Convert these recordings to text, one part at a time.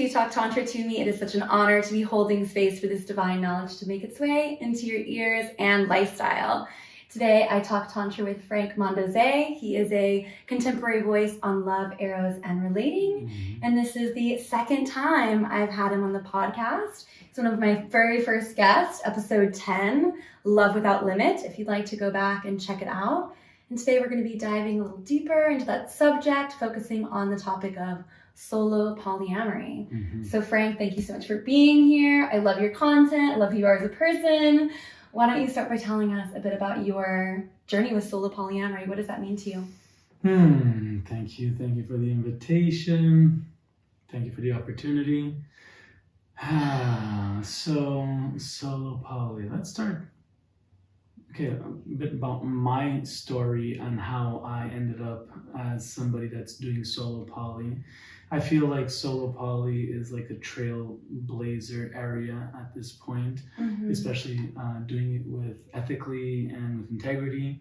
to Talk Tantra to me. It is such an honor to be holding space for this divine knowledge to make its way into your ears and lifestyle. Today, I talk Tantra with Frank Mondose. He is a contemporary voice on love, eros, and relating. And this is the second time I've had him on the podcast. It's one of my very first guests, episode 10, Love Without Limit, if you'd like to go back and check it out. And today we're going to be diving a little deeper into that subject, focusing on the topic of solo polyamory. So Frank, thank you so much for being here. I love your content. I love who you are as a person. Why don't you start by telling us a bit about your journey with solo polyamory? What does that mean to you? Thank you. Thank you for the invitation. Thank you for the opportunity. So solo poly. Let's start. Okay, a bit about my story and how I ended up as somebody that's doing solo poly. I feel like solo poly is like a trailblazer area at this point, especially doing it with ethically and with integrity.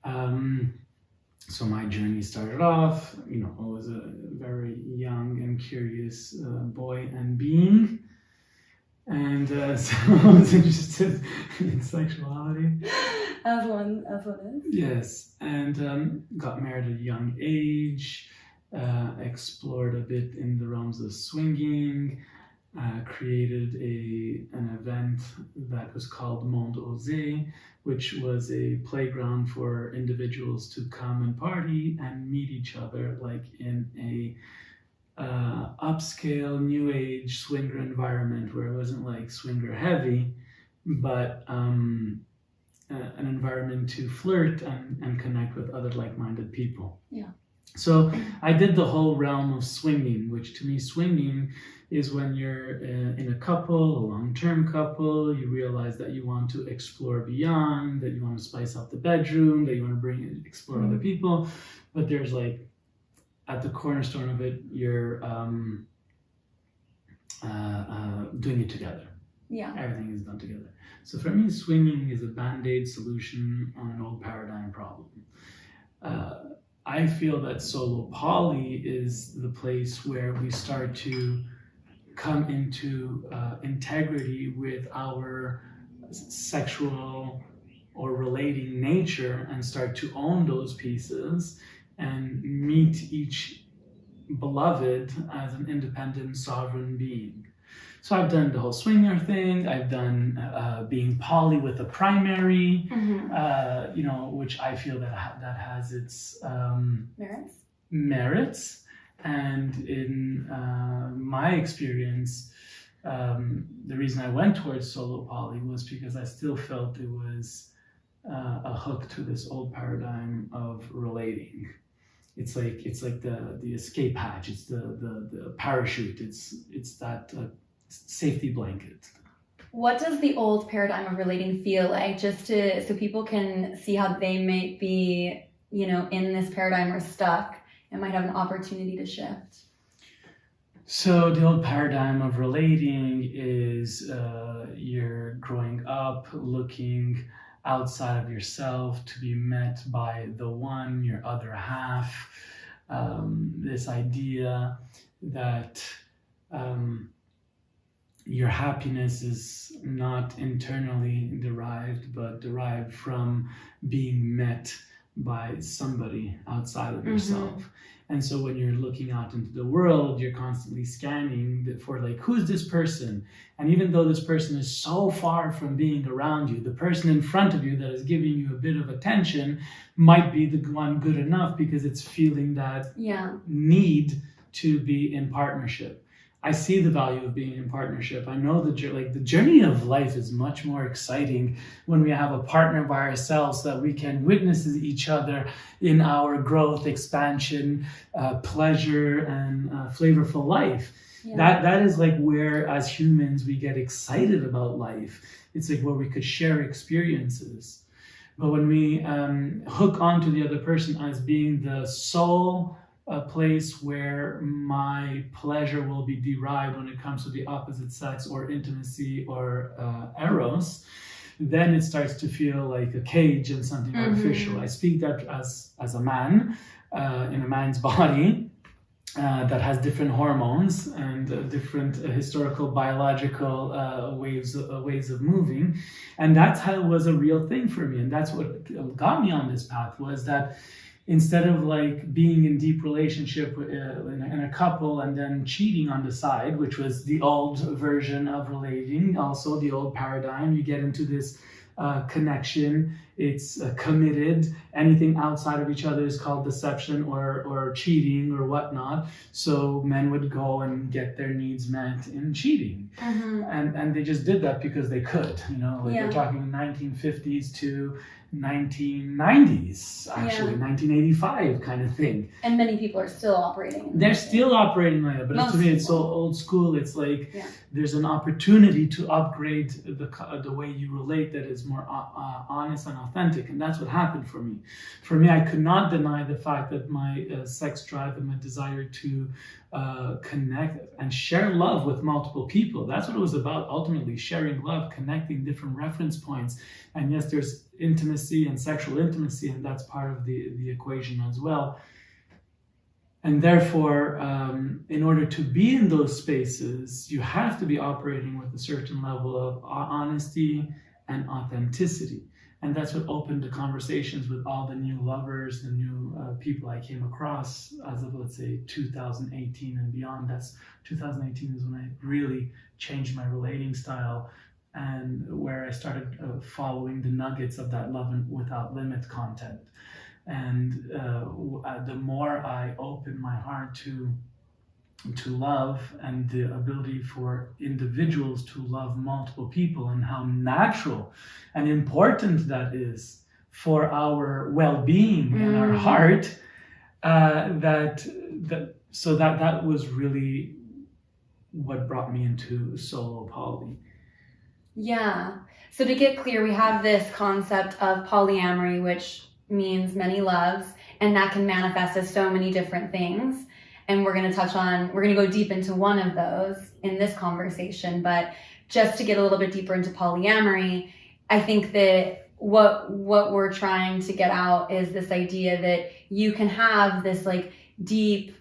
So my journey started off, I was a very young and curious boy and being. And so I was interested in sexuality. As one is. Yes, and got married at a young age, explored a bit in the realms of swinging, created an event that was called Mondeose, which was a playground for individuals to come and party and meet each other like in a upscale new age swinger environment where it wasn't like swinger heavy, but an environment to flirt and connect with other like-minded people. Yeah. So I did the whole realm of swinging, which to me swinging is when you're in a couple, a long-term couple, you realize that you want to explore beyond, that you want to spice up the bedroom, that you want to explore other people, but there's like at the cornerstone of it, you're doing it together. Yeah. Everything is done together. So for me, swinging is a band-aid solution on an old paradigm problem. I feel that solo poly is the place where we start to come into integrity with our sexual or relating nature and start to own those pieces and meet each beloved as an independent, sovereign being. So I've done the whole swinger thing. I've done being poly with a primary, which I feel that has its merits. And in my experience, the reason I went towards solo poly was because I still felt it was a hook to this old paradigm of relating. It's like the escape hatch. It's the parachute. It's that safety blanket. What does the old paradigm of relating feel like? Just so people can see how they might be, in this paradigm or stuck and might have an opportunity to shift. So the old paradigm of relating is you're growing up looking outside of yourself to be met by the one, your other half. This idea that your happiness is not internally derived, but derived from being met by somebody outside of yourself. And so when you're looking out into the world, you're constantly scanning for like, who's this person? And even though this person is so far from being around you, the person in front of you that is giving you a bit of attention might be the one good enough because it's feeling that need to be in partnership. I see the value of being in partnership. I know the journey of life is much more exciting when we have a partner by ourselves, so that we can witness each other in our growth, expansion, pleasure, and flavorful life. Yeah. That is like where, as humans, we get excited about life. It's like where we could share experiences. But when we hook onto the other person as being the sole a place where my pleasure will be derived when it comes to the opposite sex or intimacy or eros, then it starts to feel like a cage and something artificial. I speak that as a man in a man's body, that has different hormones and different historical biological ways of moving, and that's how it was a real thing for me. And that's what got me on this path, was that instead of like being in deep relationship in a couple and then cheating on the side, which was the old version of relating, also the old paradigm, you get into this connection, it's committed. Anything outside of each other is called deception or cheating or whatnot. So men would go and get their needs met in cheating. And they just did that because they could, we're talking 1950s to 1990s, actually, 1985 kind of thing. And many people are still operating. They're still operating like that, but to me, it's so old school. It's like there's an opportunity to upgrade the way you relate that is more honest and authentic, and that's what happened for me. For me, I could not deny the fact that my sex drive and my desire to connect and share love with multiple people. That's what it was about, ultimately, sharing love, connecting different reference points. And yes, there's intimacy and sexual intimacy, and that's part of the equation as well. And therefore, in order to be in those spaces, you have to be operating with a certain level of honesty and authenticity. And that's what opened the conversations with all the new lovers, the new people I came across as of, let's say, 2018 and beyond. 2018 is when I really changed my relating style, and where I started following the nuggets of that love and without limit content. And the more I opened my heart to love, and the ability for individuals to love multiple people, and how natural and important that is for our well-being and our heart, that was really what brought me into solo poly. Yeah. So to get clear, we have this concept of polyamory, which means many loves, and that can manifest as so many different things. And we're going to go deep into one of those in this conversation. But just to get a little bit deeper into polyamory, I think that what we're trying to get out is this idea that you can have this like deep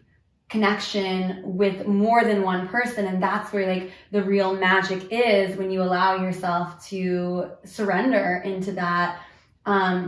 connection with more than one person, and that's where like the real magic is, when you allow yourself to surrender into that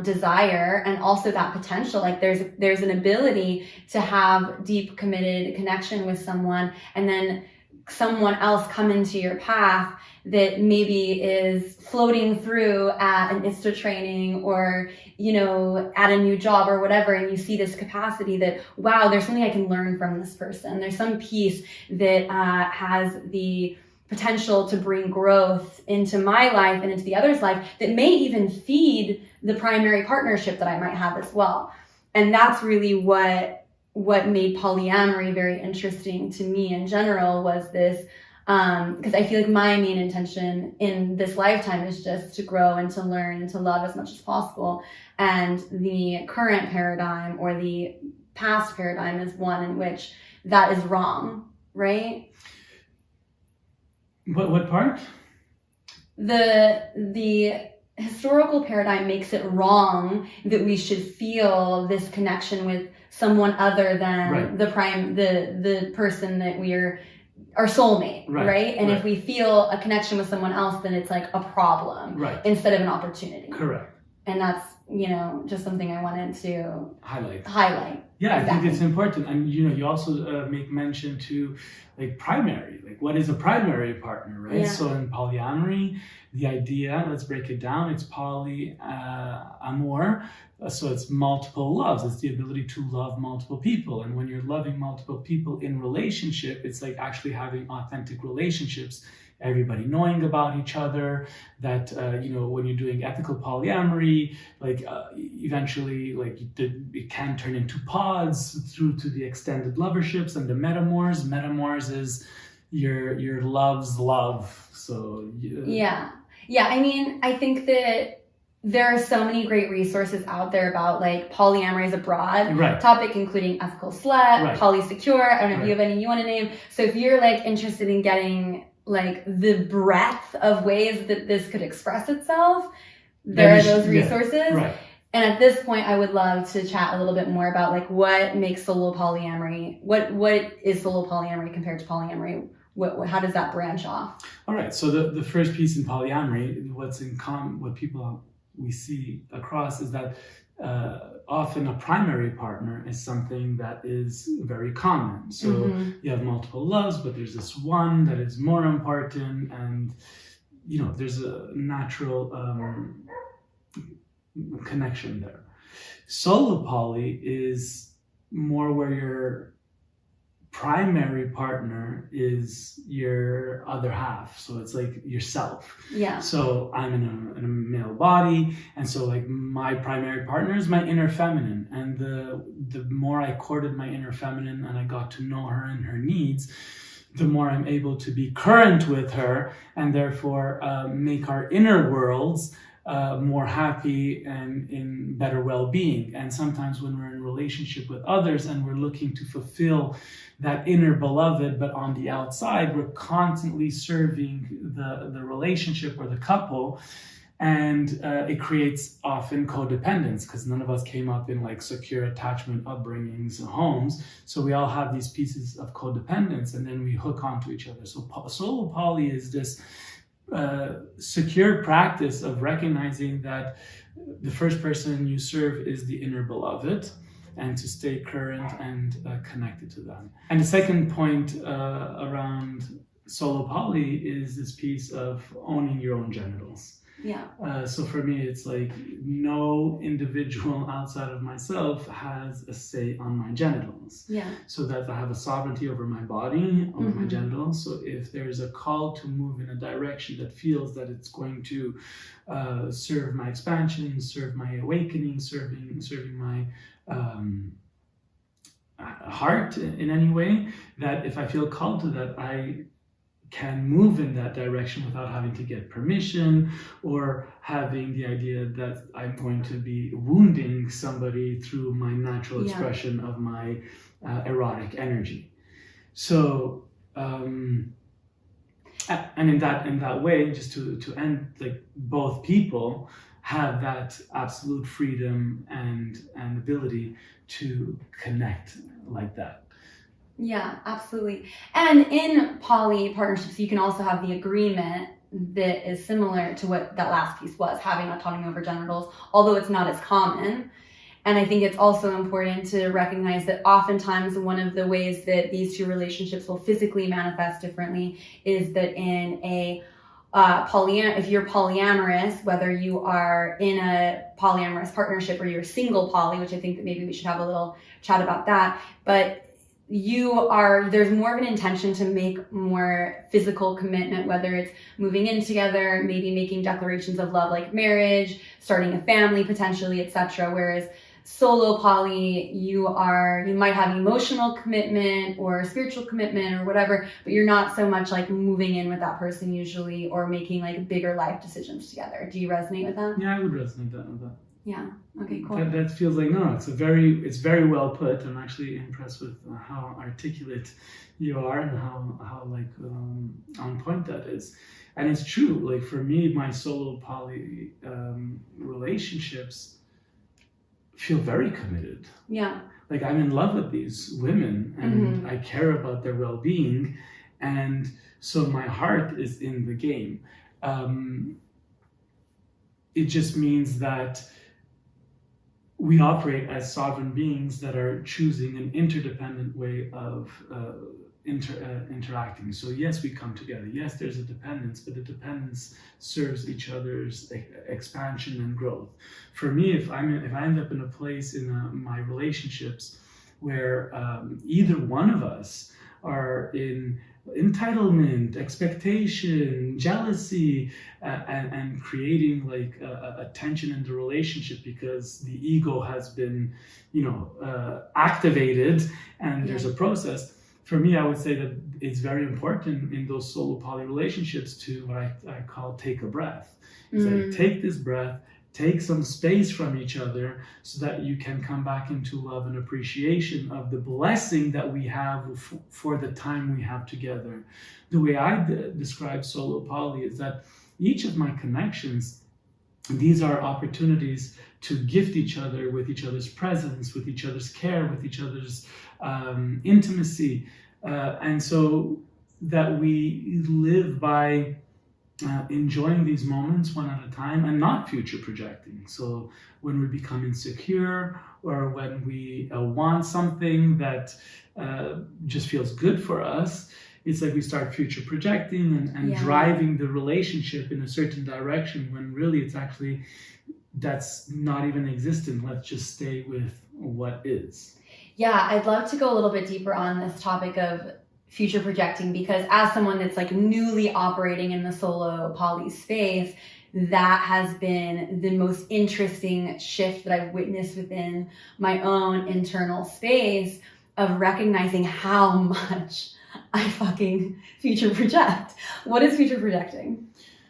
desire and also that potential. Like there's an ability to have deep committed connection with someone, and then someone else come into your path that maybe is floating through at an ISTA training or, at a new job or whatever. And you see this capacity that, wow, there's something I can learn from this person. There's some piece that has the potential to bring growth into my life and into the other's life that may even feed the primary partnership that I might have as well. And that's really what made polyamory very interesting to me in general, was this, because I feel like my main intention in this lifetime is just to grow and to learn and to love as much as possible. And the current paradigm or the past paradigm is one in which that is wrong, right? What part? The historical paradigm makes it wrong that we should feel this connection with someone other than the person that we're our soulmate, right? And if we feel a connection with someone else, then it's like a problem instead of an opportunity. Correct. And that's, just something I wanted to highlight. Yeah, I think it's important. And, you also make mention to like primary, like what is a primary partner, right? Yeah. So in polyamory, the idea, let's break it down, it's polyamor. So it's multiple loves. It's the ability to love multiple people. And when you're loving multiple people in relationship, it's like actually having authentic relationships, everybody knowing about each other, that, when you're doing ethical polyamory, like eventually like it can turn into pods through to the extended loverships and the metamors. Metamors is your love's love. So yeah. I mean, I think that there are so many great resources out there about like polyamory as a broad topic, including ethical slut, polysecure. I don't know if you have any you want to name. So if you're like interested in getting like the breadth of ways that this could express itself, there are those resources. And at this point, I would love to chat a little bit more about like what makes solo polyamory. What is solo polyamory compared to polyamory? How does that branch off? All right. So the first piece in polyamory, what's in common, what we see across is that often a primary partner is something that is very common. So you have multiple loves, but there's this one that is more important, and there's a natural connection there. Solo poly is more where your primary partner is your other half, so it's like yourself. Yeah. So I'm in a male body, and so like my primary partner is my inner feminine, and the more I courted my inner feminine and I got to know her and her needs, the more I'm able to be current with her, and therefore make our inner worlds more happy and in better well-being. And sometimes when we're in relationship with others and we're looking to fulfill that inner beloved, but on the outside we're constantly serving the relationship or the couple, and it creates often codependence, because none of us came up in like secure attachment upbringings and homes, so we all have these pieces of codependence, and then we hook onto each other. So solo poly is this secure practice of recognizing that the first person you serve is the inner beloved, and to stay current and connected to them. And the second point around solo poly is this piece of owning your own genitals. Yeah. So for me, it's like no individual outside of myself has a say on my genitals. Yeah. So that I have a sovereignty over my body, over my genitals. So if there's a call to move in a direction that feels that it's going to serve my expansion, serve my awakening, serving my heart in any way, that if I feel called to that, I can move in that direction without having to get permission or having the idea that I'm going to be wounding somebody through my natural expression of my erotic energy. So, and in that way, just to end, like both people have that absolute freedom and ability to connect like that. Yeah, absolutely. And in poly partnerships, you can also have the agreement that is similar to what that last piece was, having autonomy over genitals, although it's not as common. And I think it's also important to recognize that oftentimes one of the ways that these two relationships will physically manifest differently is that in a if you're polyamorous, whether you are in a polyamorous partnership or you're single poly, which I think that maybe we should have a little chat about that, but there's more of an intention to make more physical commitment, whether it's moving in together, maybe making declarations of love like marriage, starting a family potentially, etc. Whereas solo poly, you might have emotional commitment or spiritual commitment or whatever, but you're not so much like moving in with that person usually or making like bigger life decisions together. Do you resonate with that? Yeah, I would resonate with that. Yeah. Okay, cool. That feels like, no, it's very well put. I'm actually impressed with how articulate you are and how like on point that is. And it's true, like for me, my solo poly relationships feel very committed. Yeah. Like I'm in love with these women and I care about their well-being, and so my heart is in the game. It just means that we operate as sovereign beings that are choosing an interdependent way of interacting. So yes, we come together. Yes, there's a dependence, but the dependence serves each other's expansion and growth. For me, if I end up in a place in my relationships where either one of us are in entitlement, expectation, jealousy, and creating like a tension in the relationship because the ego has been, activated, and there's a process. For me, I would say that it's very important in those solo poly relationships to what I call take a breath. It's like take this breath, take some space from each other so that you can come back into love and appreciation of the blessing that we have for the time we have together. The way I describe solo poly is that each of my connections these are opportunities to gift each other with each other's presence, with each other's care, with each other's intimacy. And so that we live by enjoying these moments one at a time and not future projecting. So when we become insecure or when we want something that just feels good for us, it's like we start future projecting and driving the relationship in a certain direction when really it's actually, that's not even existent. Let's just stay with what is. Yeah, I'd love to go a little bit deeper on this topic of future projecting, because as someone that's like newly operating in the solo poly space, that has been the most interesting shift that I've witnessed within my own internal space of recognizing how much I fucking future project. What is future projecting?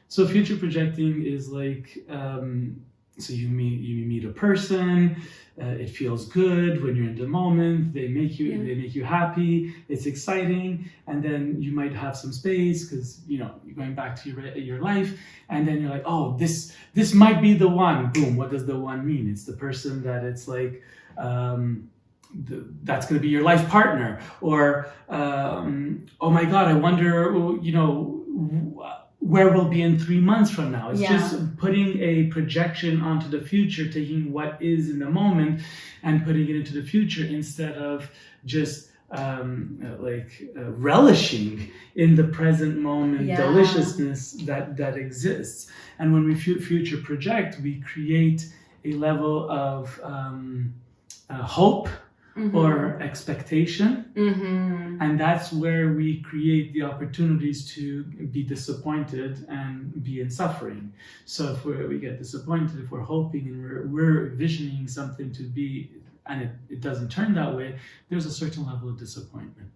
So future projecting is like, so you meet a person, it feels good when you're in the moment, they make you happy, it's exciting, and then you might have some space because you're going back to your life, and then you're like, oh, this might be the one. Boom. What does the one mean? It's the person that it's like that's going to be your life partner, or oh my god, I wonder where we'll be in 3 months from now. It's just putting a projection onto the future, taking what is in the moment and putting it into the future instead of just relishing in the present moment deliciousness that exists. And when we future project, we create a level of hope or expectation, and that's where we create the opportunities to be disappointed and be in suffering. So if we get disappointed, if we're hoping and we're envisioning something to be, and it doesn't turn that way, there's a certain level of disappointment.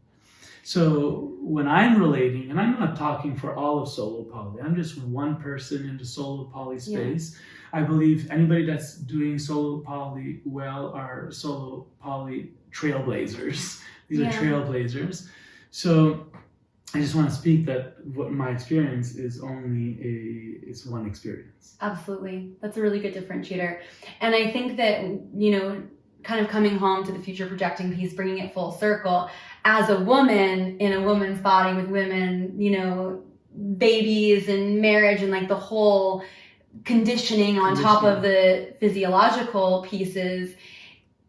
So when I'm relating, and I'm not talking for all of solo poly, I'm just one person in the solo poly space. I believe anybody that's doing solo poly well are solo poly trailblazers. These are trailblazers. So I just want to speak that what my experience is it's one experience. Absolutely. That's a really good differentiator. And I think that, kind of coming home to the future projecting piece, bringing it full circle, as a woman in a woman's body with women, babies and marriage and like the whole conditioning on top of the physiological pieces,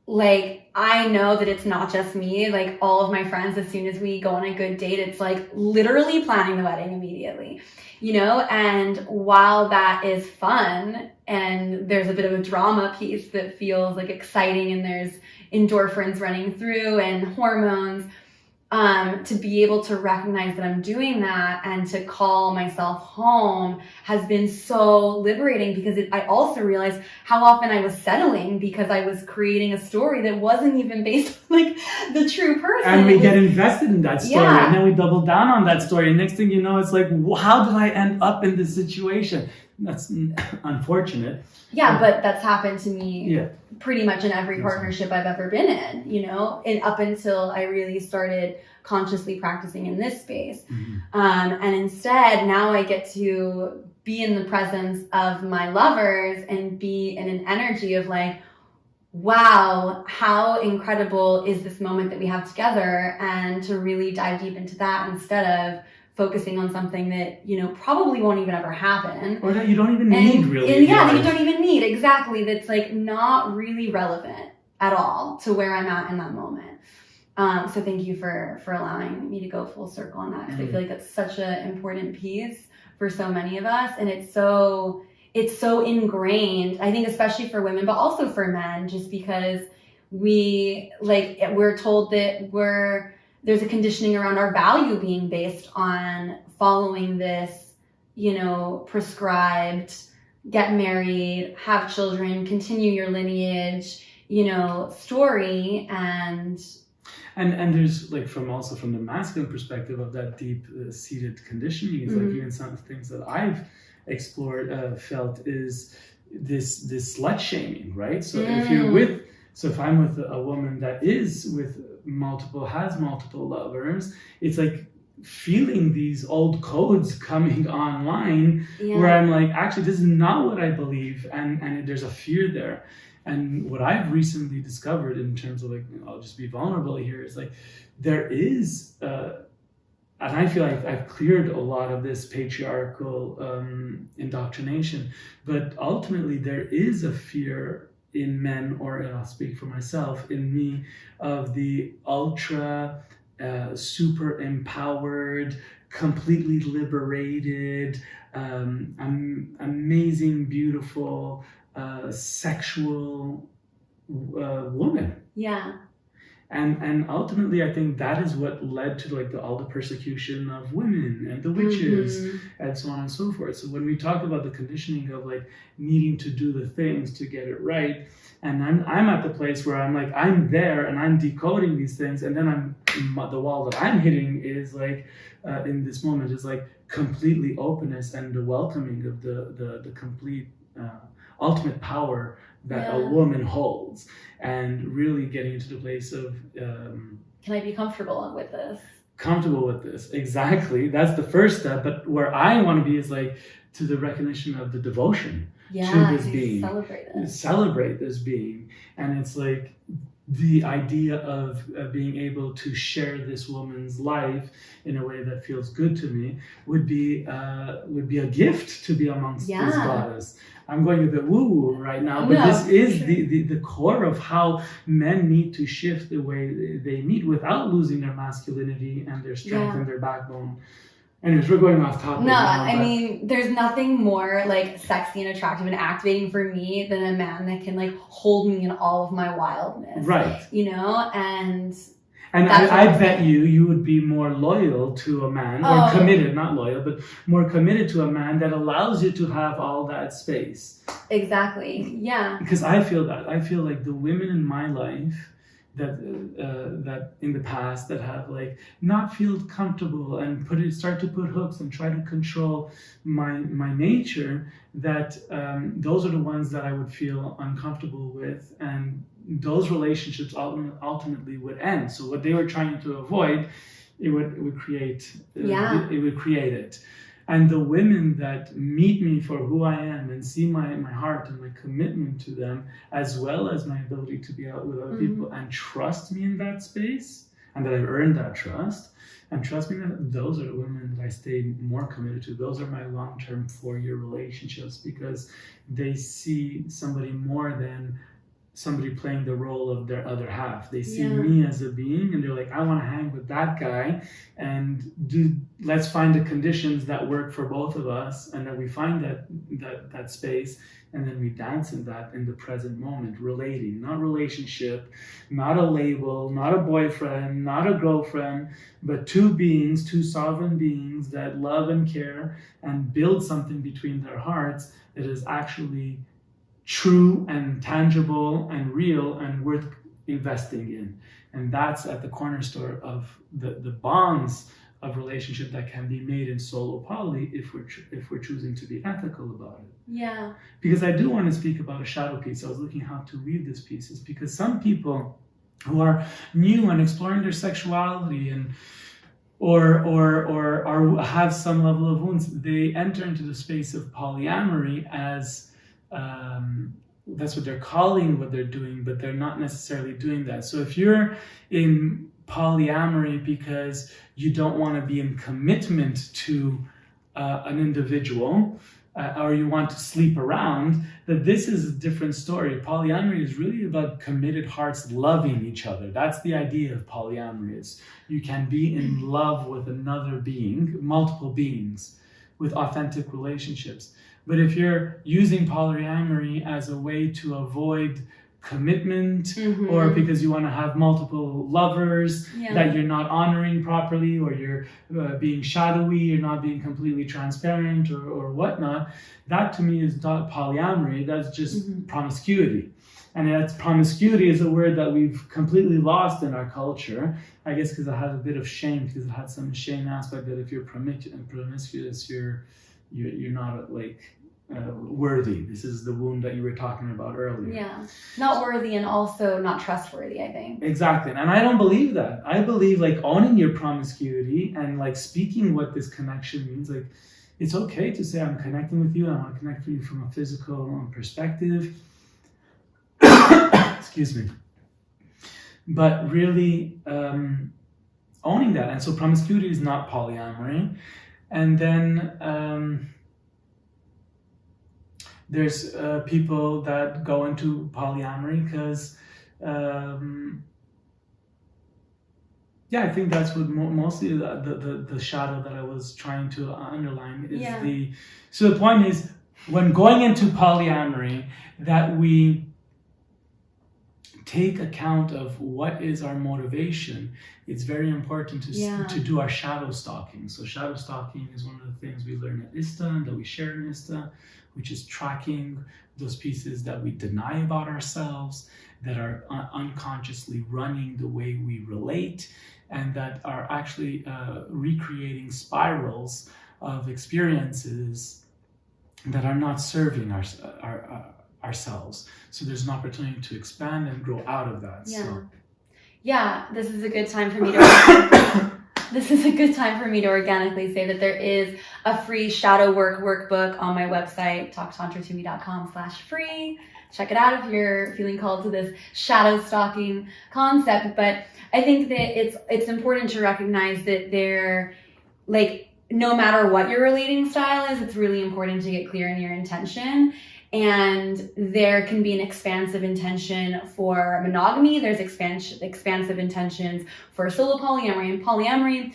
like I know that it's not just me. Like all of my friends, as soon as we go on a good date, it's like literally planning the wedding immediately, and while that is fun and there's a bit of a drama piece that feels like exciting and there's endorphins running through and hormones, to be able to recognize that I'm doing that and to call myself home has been so liberating, because I also realized how often I was settling because I was creating a story that wasn't even based on like the true person. And we get invested in that story, and then we double down on that story. And next thing you know, it's like, how did I end up in this situation? That's unfortunate. Yeah, but that's happened to me pretty much in every partnership I've ever been in, and up until I really started consciously practicing in this space. And instead, now I get to be in the presence of my lovers and be in an energy of like, wow, how incredible is this moment that we have together, and to really dive deep into that instead of focusing on something that, probably won't even ever happen. Or that you don't even need, really. That you don't even need, exactly. That's like not really relevant at all to where I'm at in that moment. So thank you for allowing me to go full circle on that, because I feel like that's such an important piece for so many of us. And it's so ingrained, I think, especially for women, but also for men, just because we're told that there's a conditioning around our value being based on following this, prescribed, get married, have children, continue your lineage, story. And there's like from the masculine perspective of that deep seated conditioning, is like even some of the things that I've explored, felt is this slut shaming, right? So if I'm with a woman that has multiple lovers, it's like feeling these old codes coming online where Yeah. I'm like, actually, this is not what I believe, and there's a fear there. And what I've recently discovered in terms of like, I'll just be vulnerable here, is like there is, and I feel like I've cleared a lot of this patriarchal indoctrination, but ultimately there is a fear in men, or I'll speak for myself, in me, of the ultra super empowered, completely liberated, amazing, beautiful, sexual woman. Yeah. And ultimately, I think that is what led to like all the persecution of women and the witches and so on and so forth. So when we talk about the conditioning of like needing to do the things to get it right, and I'm at the place where I'm like, I'm there and I'm decoding these things, and then the wall that I'm hitting is like in this moment is like completely openness and the welcoming of the complete ultimate power that a woman holds, and really getting into the place of can I be comfortable with this? Comfortable with this, exactly. That's the first step. But where I want to be is like to the recognition of the devotion to this being. Celebrate this being, and it's like the idea of being able to share this woman's life in a way that feels good to me would be a gift to be amongst this goddess. I'm going a bit woo-woo right now, but this is the core of how men need to shift the way they meet without losing their masculinity and their strength and their backbone. Anyways, we're going off topic. No, I mean, there's nothing more like sexy and attractive and activating for me than a man that can like hold me in all of my wildness. Right. You know, and I bet you would be more loyal to a man, or committed, not loyal, but more committed to a man that allows you to have all that space. Exactly. Yeah. Because I feel like the women in my life that in the past that have like not feel comfortable and start to put hooks and try to control my nature, that those are the ones that I would feel uncomfortable with, and those relationships ultimately would end. So what they were trying to avoid, it would create it. And the women that meet me for who I am and see my heart and my commitment to them, as well as my ability to be out with other people and trust me in that space, and that I've earned that trust, and trust me that those are the women that I stay more committed to. Those are my long-term 4-year relationships, because they see somebody more than somebody playing the role of their other half. They see me as a being, and they're like, I want to hang with that guy, and let's find the conditions that work for both of us, and that we find that space, and then we dance in that in the present moment, relating, not relationship, not a label, not a boyfriend, not a girlfriend, but two sovereign beings that love and care and build something between their hearts that is actually true and tangible and real and worth investing in. And that's at the cornerstone of the bonds of relationship that can be made in solo poly if we're choosing to be ethical about it. Yeah. Because I do want to speak about a shadow piece. I was looking how to read this piece, is because some people who are new and exploring their sexuality and or have some level of wounds, they enter into the space of polyamory as that's what they're calling what they're doing, but they're not necessarily doing that. So if you're in polyamory because you don't want to be in commitment to an individual, or you want to sleep around, that this is a different story. Polyamory is really about committed hearts loving each other. That's the idea of polyamory. Is you can be in love with another being, multiple beings, with authentic relationships. But if you're using polyamory as a way to avoid commitment, or because you want to have multiple lovers that you're not honoring properly, or you're being shadowy, you're not being completely transparent or whatnot, that to me is not polyamory. That's just promiscuity. And that's promiscuity is a word that we've completely lost in our culture, I guess because it has a bit of shame, because it had some shame aspect that if you're promiscuous, you're not like worthy. This is the wound that you were talking about earlier. Yeah. Not worthy and also not trustworthy, I think. Exactly. And I don't believe that. I believe like owning your promiscuity and like speaking what this connection means. Like, it's okay to say I'm connecting with you. I want to connect with you from a physical perspective. Excuse me. But really owning that. And so promiscuity is not polyamory. And then there's people that go into polyamory because, I think that's what mostly the shadow that I was trying to underline is So the point is, when going into polyamory, that we take account of what is our motivation. It's very important to do our shadow stalking. So shadow stalking is one of the things we learn at ISTA and that we share in ISTA, which is tracking those pieces that we deny about ourselves, that are unconsciously running the way we relate, and that are actually recreating spirals of experiences that are not serving ourselves. So there's an opportunity to expand and grow out of that. Yeah, this is a good time for me to this is a good time for me to organically say that there is a free shadow work workbook on my website, talktantra2me.com/free. Check it out if you're feeling called to this shadow stalking concept. But I think that it's important to recognize that no matter what your relating style is, it's really important to get clear in your intention. And there can be an expansive intention for monogamy. There's expansive intentions for solo polyamory and polyamory.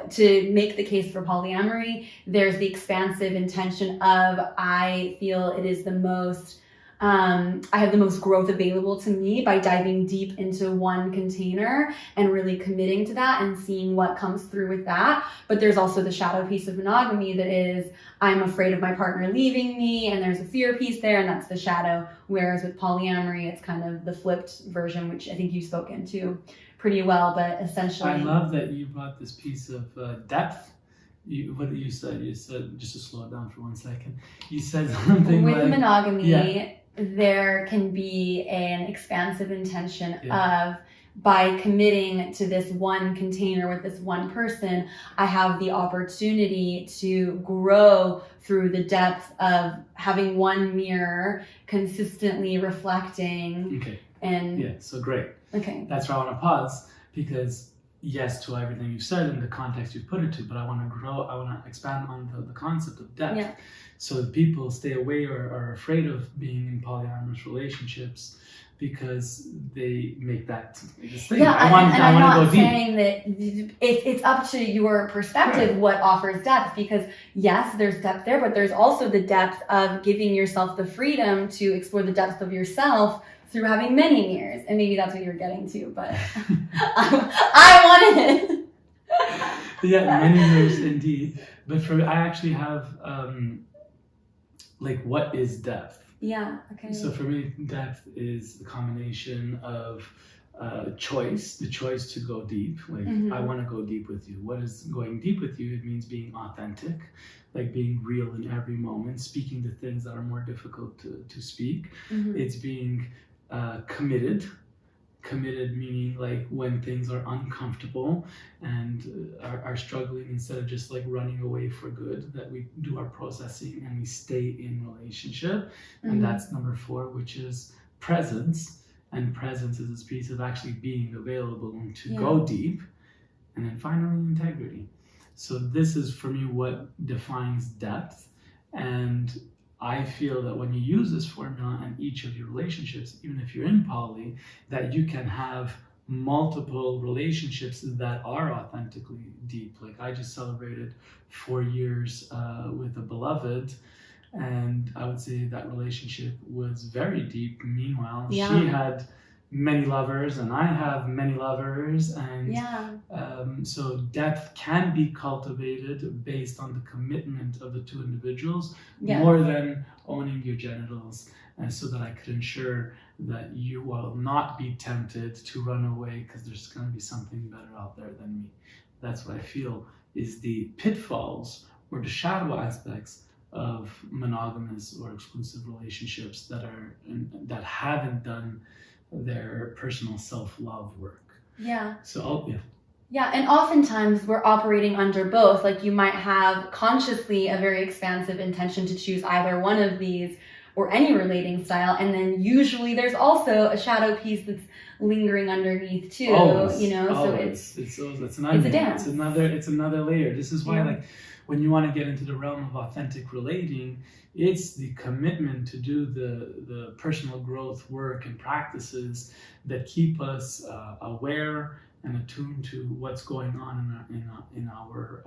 To make the case for polyamory, there's the expansive intention of, I feel it is the most, I have the most growth available to me by diving deep into one container and really committing to that and seeing what comes through with that. But there's also the shadow piece of monogamy that is, I'm afraid of my partner leaving me, and there's a fear piece there, and that's the shadow. Whereas with polyamory, it's kind of the flipped version, which I think you've spoken to pretty well, but essentially... I love that you brought this piece of depth. What you said, just to slow it down for 1 second, you said something with monogamy, there can be an expansive intention of, by committing to this one container with this one person, I have the opportunity to grow through the depth of having one mirror consistently reflecting. Okay. And so great. Okay. That's where I want to pause, because yes to everything you've said and the context you've put it to, but I want to expand on the concept of depth. Yeah. So that people stay away or are afraid of being in polyamorous relationships because they make that this thing. Yeah, I want to go deep. I'm not saying that it's up to your perspective what offers depth, because yes, there's depth there, but there's also the depth of giving yourself the freedom to explore the depth of yourself through having many mirrors. And maybe that's what you're getting to, but I wanted it. Yeah, many mirrors indeed. But I actually have what is depth? Yeah, okay. So for me, depth is the combination of choice, the choice to go deep. I want to go deep with you. What is going deep with you? It means being authentic, being real in every moment, speaking the things that are more difficult to speak. It's being committed. Committed meaning when things are uncomfortable and are struggling, instead of just running away for good, that we do our processing and we stay in relationship. And that's number 4, which is presence. And presence is this piece of actually being available and to go deep. And then finally, integrity. So this is for me what defines depth. And I feel that when you use this formula in each of your relationships, even if you're in poly, that you can have multiple relationships that are authentically deep. I just celebrated 4 years with a beloved, and I would say that relationship was very deep. Meanwhile, she had many lovers and I have many lovers, and so depth can be cultivated based on the commitment of the 2 individuals more than owning your genitals, and so that I could ensure that you will not be tempted to run away because there's going to be something better out there than me. That's what I feel is the pitfalls or the shadow aspects of monogamous or exclusive relationships that haven't done their personal self-love work. Yeah. So yeah. Yeah, and oftentimes we're operating under both. Like you might have consciously a very expansive intention to choose either one of these or any relating style, and then usually there's also a shadow piece that's lingering underneath too. Always, so it's an onion. It's a dance. It's another layer. This is why like when you want to get into the realm of authentic relating, it's the commitment to do the personal growth work and practices that keep us aware and attuned to what's going on in our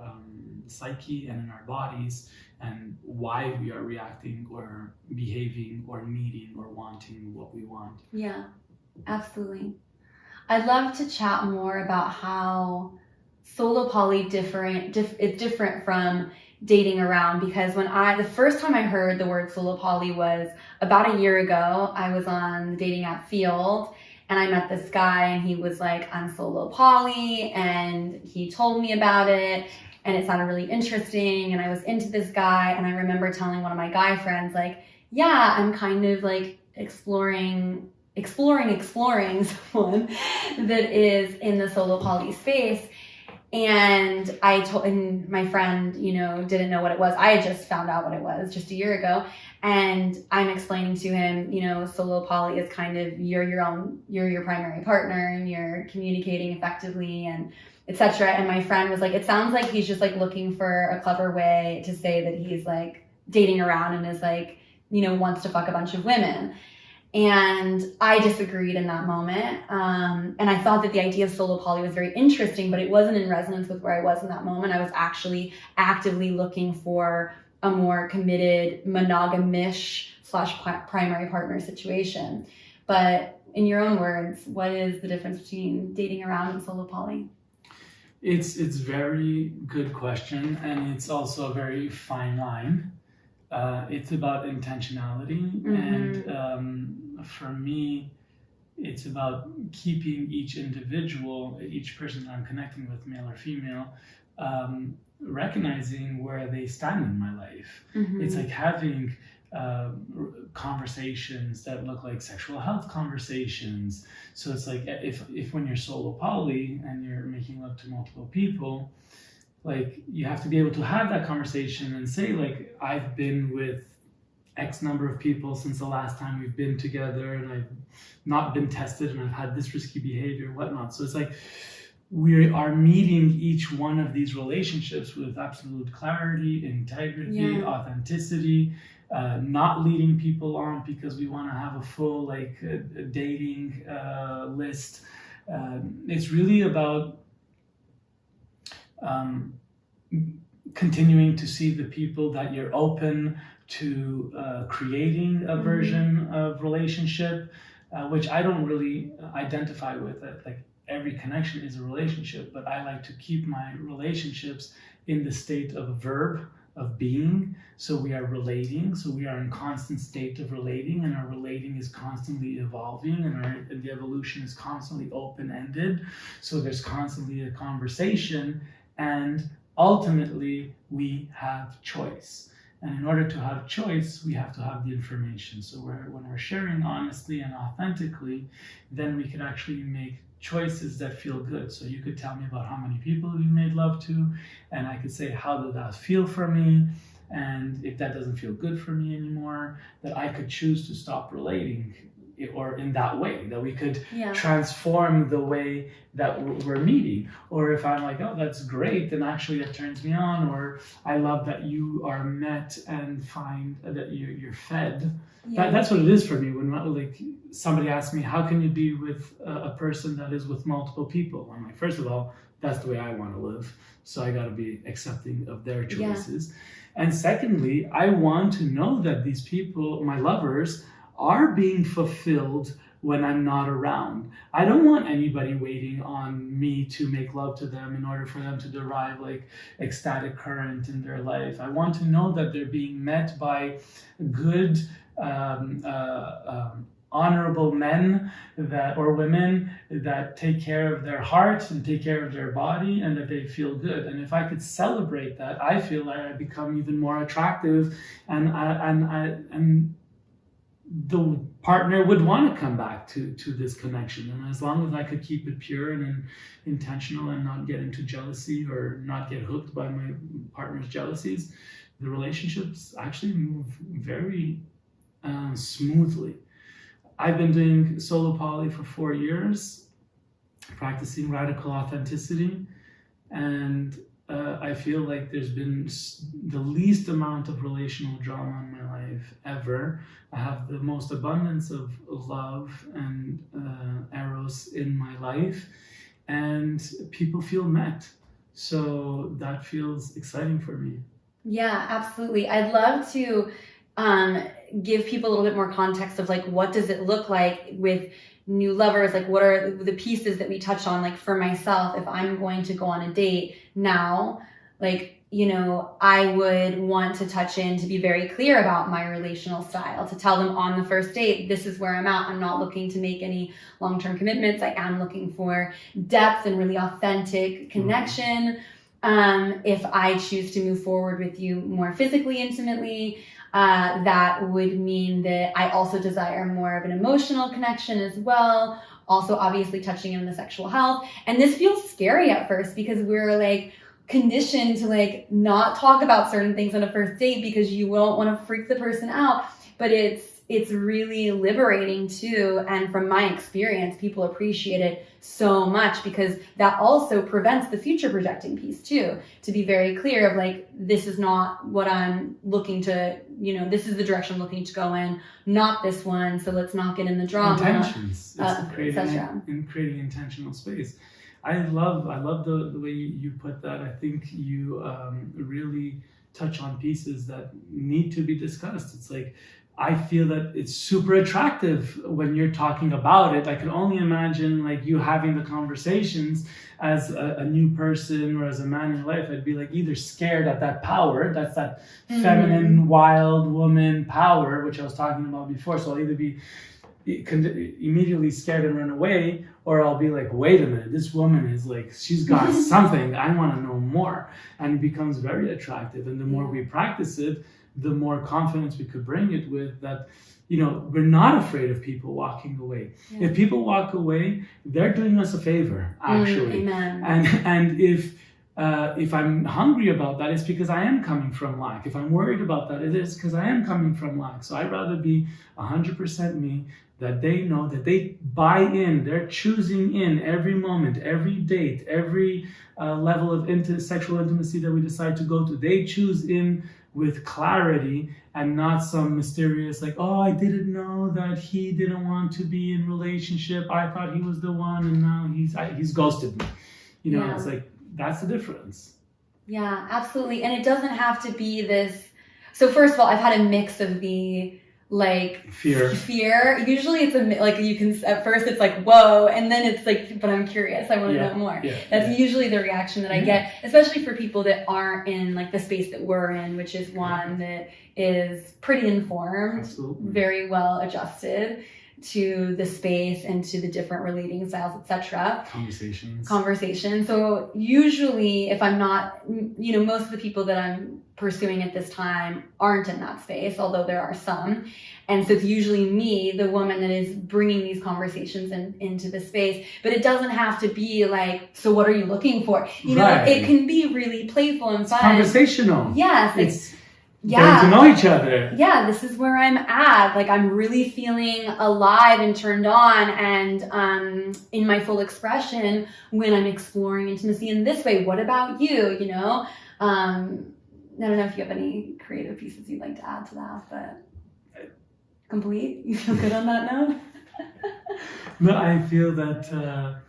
psyche and in our bodies, and why we are reacting or behaving or needing or wanting what we want. Yeah, absolutely. I'd love to chat more about how solo poly is different from dating around, because the first time I heard the word solo poly was about a year ago. I was on the dating app Field, and I met this guy, and he was like, I'm solo poly, and he told me about it, and it sounded really interesting, and I was into this guy, and I remember telling one of my guy friends, like, yeah, I'm kind of like exploring someone that is in the solo poly space. And and my friend, didn't know what it was. I had just found out what it was just a year ago. And I'm explaining to him, solo poly is kind of, you're your primary partner, and you're communicating effectively, and etc. And my friend was like, it sounds like he's just like looking for a clever way to say that he's like dating around and is like, wants to fuck a bunch of women. And I disagreed in that moment. And I thought that the idea of solo poly was very interesting, but it wasn't in resonance with where I was in that moment. I was actually actively looking for a more committed monogamish / primary partner situation. But in your own words, what is the difference between dating around and solo poly? It's very good question, and it's also a very fine line. It's about intentionality, and for me, it's about keeping each individual, each person that I'm connecting with, male or female, recognizing where they stand in my life. It's like having conversations that look like sexual health conversations. So it's like if when you're solo poly and you're making love to multiple people, like you have to be able to have that conversation and say, like, I've been with X number of people since the last time we've been together, and I've not been tested, and I've had this risky behavior, whatnot. So it's like we are meeting each one of these relationships with absolute clarity, integrity, authenticity, not leading people on because we want to have a full dating list. It's really about continuing to see the people that you're open to creating a version of relationship, which I don't really identify with. Like every connection is a relationship, but I like to keep my relationships in the state of a verb, of being. So we are relating, so we are in constant state of relating, and our relating is constantly evolving, and the evolution is constantly open-ended. So there's constantly a conversation, and ultimately we have choice. And in order to have choice, we have to have the information. So when we're sharing honestly and authentically, then we can actually make choices that feel good. So you could tell me about how many people you made love to, and I could say, how did that feel for me? And if that doesn't feel good for me anymore, that I could choose to stop relating, or in that way, that we could transform the way that we're meeting. Or if I'm like, oh, that's great, then actually it turns me on, or I love that you are met and find that you're fed. That's what it is for me. When somebody asks me, how can you be with a person that is with multiple people? I'm like, first of all, that's the way I want to live. So I got to be accepting of their choices. And secondly, I want to know that these people, my lovers, are being fulfilled when I'm not around. I don't want anybody waiting on me to make love to them in order for them to derive ecstatic current in their life. I want to know that they're being met by good honorable men or women that take care of their heart and take care of their body and that they feel good. And if I could celebrate that, I feel like I become even more attractive, and the partner would want to come back to this connection. And as long as I could keep it pure and intentional and not get into jealousy or not get hooked by my partner's jealousies, the relationships actually move very smoothly. I've been doing solo poly for 4 years, practicing radical authenticity, and I feel like there's been the least amount of relational drama in my life ever. I have the most abundance of love and Eros in my life, and people feel met. So that feels exciting for me. Yeah, absolutely. I'd love to give people a little bit more context of like, what does it look like with new lovers? Like, what are the pieces that we touch on? Like for myself, if I'm going to go on a date now, like, you know, I would want to touch in to be very clear about my relational style, to tell them on the first date, this is where I'm at. I'm not looking to make any long-term commitments. I am looking for depth and really authentic connection. If I choose to move forward with you more physically, intimately, that would mean that I also desire more of an emotional connection as well. Also, obviously touching on the sexual health. And this feels scary at first because we're like conditioned to like not talk about certain things on a first date because you won't want to freak the person out. But it's really liberating too. And from my experience, people appreciate it so much because that also prevents the future projecting piece too. To be very clear of like, this is not what I'm looking to, you know, this is the direction I'm looking to go in, not this one. So let's not get in the drama. Intentions. It's creating intentional space. I love the way you put that. I think you really touch on pieces that need to be discussed. It's like, I feel that it's super attractive when you're talking about it. I can only imagine like you having the conversations as a new person or as a man in your life. I'd be like either scared at that power, that's that feminine, wild woman power, which I was talking about before. So I'll either be immediately scared and run away, or I'll be like, wait a minute, this woman is like, she's got something, I want to know more. And it becomes very attractive. And the more we practice it, the more confidence we could bring it with that, you know, we're not afraid of people walking away. If people walk away, they're doing us a favor, actually. Amen. And if I'm hungry about that, it's because I am coming from lack. If I'm worried about that, it is because I am coming from lack. So I'd rather be 100% me, that they know that they buy in, they're choosing in every moment, every date, every level of sexual intimacy that we decide to go to. They choose in with clarity and not some mysterious like, oh, I didn't know that he didn't want to be in relationship. I thought he was the one and now he's ghosted me. You know, it's like, that's the difference. Yeah, absolutely. And it doesn't have to be this. So first of all, I've had a mix of the like fear. Usually it's like you can, at first it's like, whoa. And then it's like, but I'm curious. I want to know more. That's usually the reaction that I get, especially for people that aren't in like the space that we're in, which is one that is pretty informed, very well adjusted to the space and to the different relating styles, etc. Conversation. So usually if I'm not, you know, most of the people that I'm pursuing at this time aren't in that space, although there are some. And so it's usually me, the woman that is bringing these conversations into the space. But it doesn't have to be like, so what are you looking for? You know, it can be really playful and fun. Conversational. Yes. It's getting to know each other. Yeah, this is where I'm at. Like, I'm really feeling alive and turned on and in my full expression when I'm exploring intimacy in this way. What about you? You know? I don't know if you have any creative pieces you'd like to add to that, but complete? You feel good on that note? No, I feel that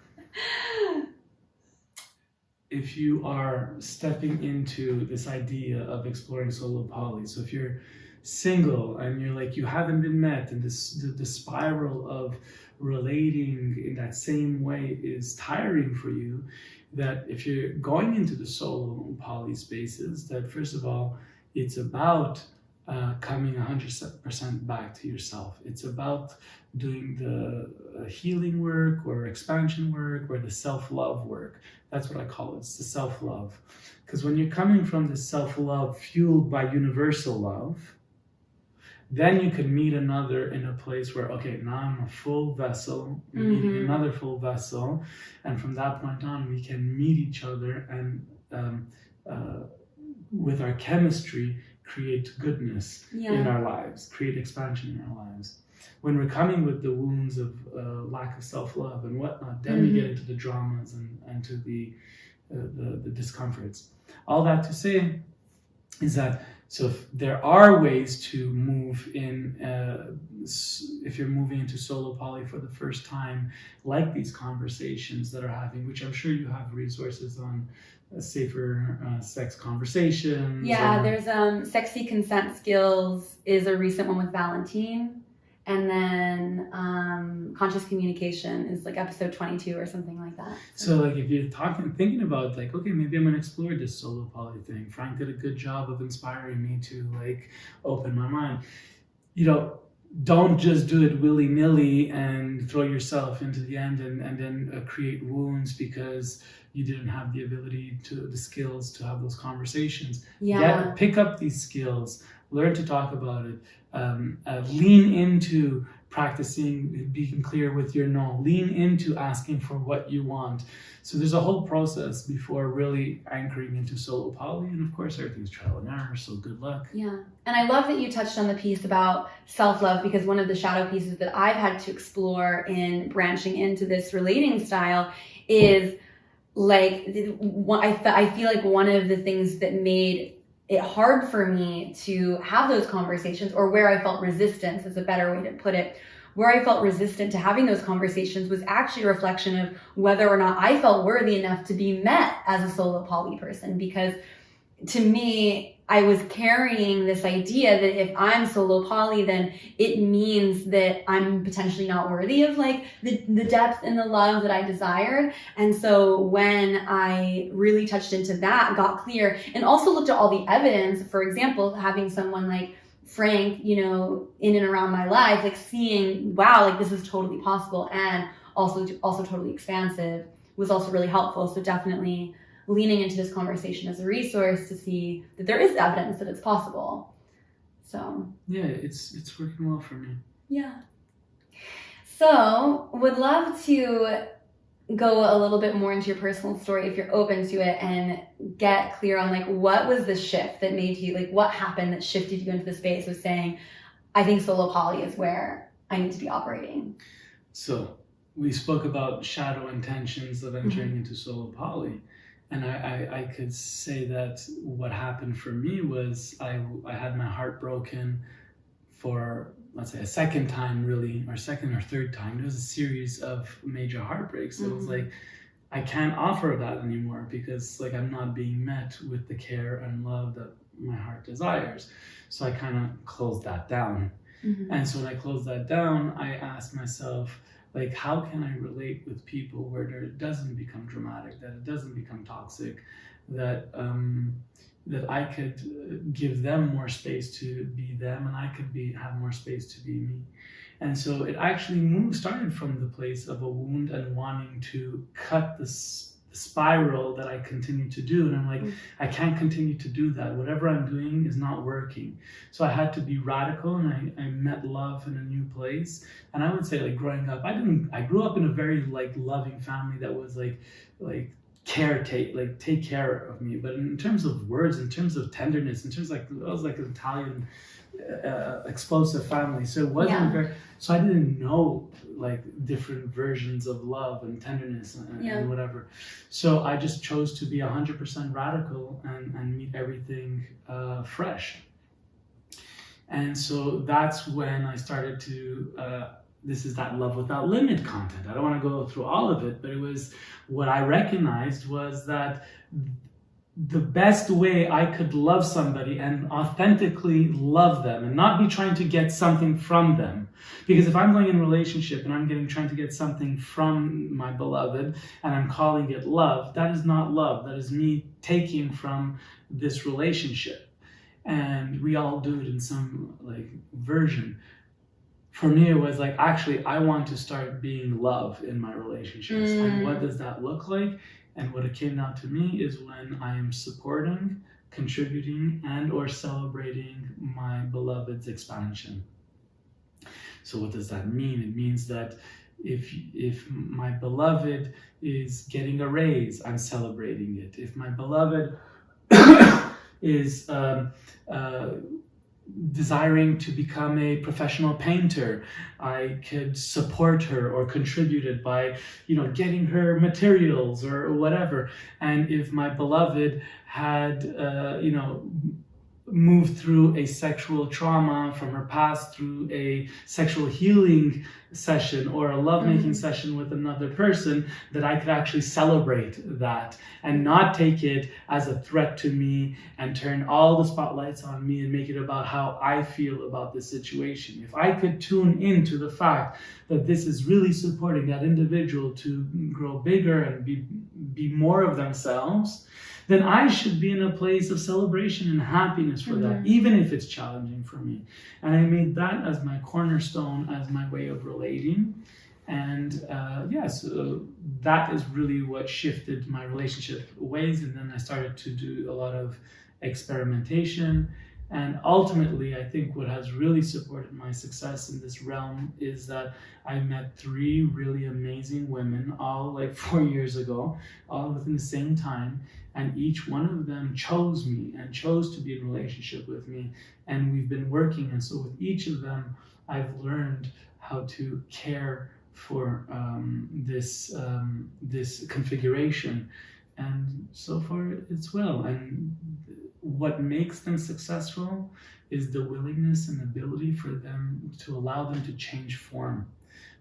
if you are stepping into this idea of exploring solo poly, so if you're single and you're like, you haven't been met, and the spiral of relating in that same way is tiring for you, that if you're going into the solo poly spaces, that first of all, it's about coming 100% back to yourself. It's about doing the healing work or expansion work or the self-love work. That's what I call it. It's the self-love. Because when you're coming from the self-love fueled by universal love, then you can meet another in a place where, okay, now I'm a full vessel, meeting another full vessel, and from that point on, we can meet each other and with our chemistry, create goodness in our lives, create expansion in our lives. When we're coming with the wounds of lack of self-love and whatnot, then we get into the dramas and to the discomforts. All that to say is that, so if there are ways to move in, if you're moving into solo poly for the first time, like these conversations that are having, which I'm sure you have resources on, safer sex conversations. Yeah, there's Sexy Consent Skills is a recent one with Valentine. And then Conscious Communication is like episode 22 or something like that. So like if you're thinking about like, okay, maybe I'm gonna explore this solo poly thing. Frank did a good job of inspiring me to like open my mind. You know, don't just do it willy-nilly and throw yourself into the end and then create wounds because you didn't have the ability the skills to have those conversations. Pick up these skills, learn to talk about it, lean into practicing being clear with your no, lean into asking for what you want. So there's a whole process before really anchoring into solo poly, and of course everything's trial and error, so good luck. Yeah, and I love that you touched on the piece about self-love, because one of the shadow pieces that I've had to explore in branching into this relating style is like, I feel like one of the things that made it hard for me to have those conversations, or where I felt resistance is a better way to put it, where I felt resistant to having those conversations was actually a reflection of whether or not I felt worthy enough to be met as a solo poly person. Because to me, I was carrying this idea that if I'm solo poly, then it means that I'm potentially not worthy of like the depth and the love that I desired. And so when I really touched into that, got clear, and also looked at all the evidence, for example, having someone like Frank, you know, in and around my life, like seeing, wow, like this is totally possible, and also totally expansive, was also really helpful. So definitely leaning into this conversation as a resource to see that there is evidence that it's possible. So yeah, it's working well for me. Yeah. So would love to go a little bit more into your personal story if you're open to it, and get clear on like what was the shift that made you, like what happened that shifted you into the space of saying, I think solo poly is where I need to be operating. So we spoke about shadow intentions of entering into solo poly. And I could say that what happened for me was I had my heart broken for, let's say, a second time really, or second or third time. It was a series of major heartbreaks. So it was like, I can't offer that anymore because like I'm not being met with the care and love that my heart desires. So I kind of closed that down. And so when I closed that down, I asked myself, like, how can I relate with people where it doesn't become dramatic, that it doesn't become toxic, that that I could give them more space to be them, and I could have more space to be me. And so it actually started from the place of a wound and wanting to cut the spiral that I continue to do. And I'm like, I can't continue to do that. Whatever I'm doing is not working. So I had to be radical, and I met love in a new place. And I would say, like, growing up, I grew up in a very like loving family that was like take care of me. But in terms of words, in terms of tenderness, in terms of like, I was like an Italian explosive family, so it wasn't very, so I didn't know like different versions of love and tenderness and whatever. So I just chose to be 100% radical and meet everything fresh. And so that's when I started to this is that love without limit content. I don't want to go through all of it, but it was what I recognized was that the best way I could love somebody and authentically love them and not be trying to get something from them. Because if I'm going in a relationship and I'm trying to get something from my beloved and I'm calling it love, that is not love. That is me taking from this relationship. and we all do it in some like version. For me, it was like, actually, I want to start being love in my relationships. And what does that look like? And what it came down to me is when I am supporting, contributing, and or celebrating my beloved's expansion. So what does that mean? It means that if my beloved is getting a raise, I'm celebrating it. If my beloved is desiring to become a professional painter, I could support her or contribute it by, getting her materials or whatever. And if my beloved had, moved through a sexual trauma from her past through a sexual healing session or a lovemaking session with another person, that I could actually celebrate that and not take it as a threat to me and turn all the spotlights on me and make it about how I feel about the situation. If I could tune into the fact that this is really supporting that individual to grow bigger and be more of themselves, then I should be in a place of celebration and happiness for that, even if it's challenging for me. And I made that as my cornerstone, as my way of relating. And so that is really what shifted my relationship ways. And then I started to do a lot of experimentation. And ultimately, I think what has really supported my success in this realm is that I met 3 really amazing women, all like 4 years ago, all within the same time. And each one of them chose me and chose to be in relationship with me. And we've been working. And so with each of them, I've learned how to care for this configuration. And so far, it's well. And what makes them successful is the willingness and ability for them to allow them to change form.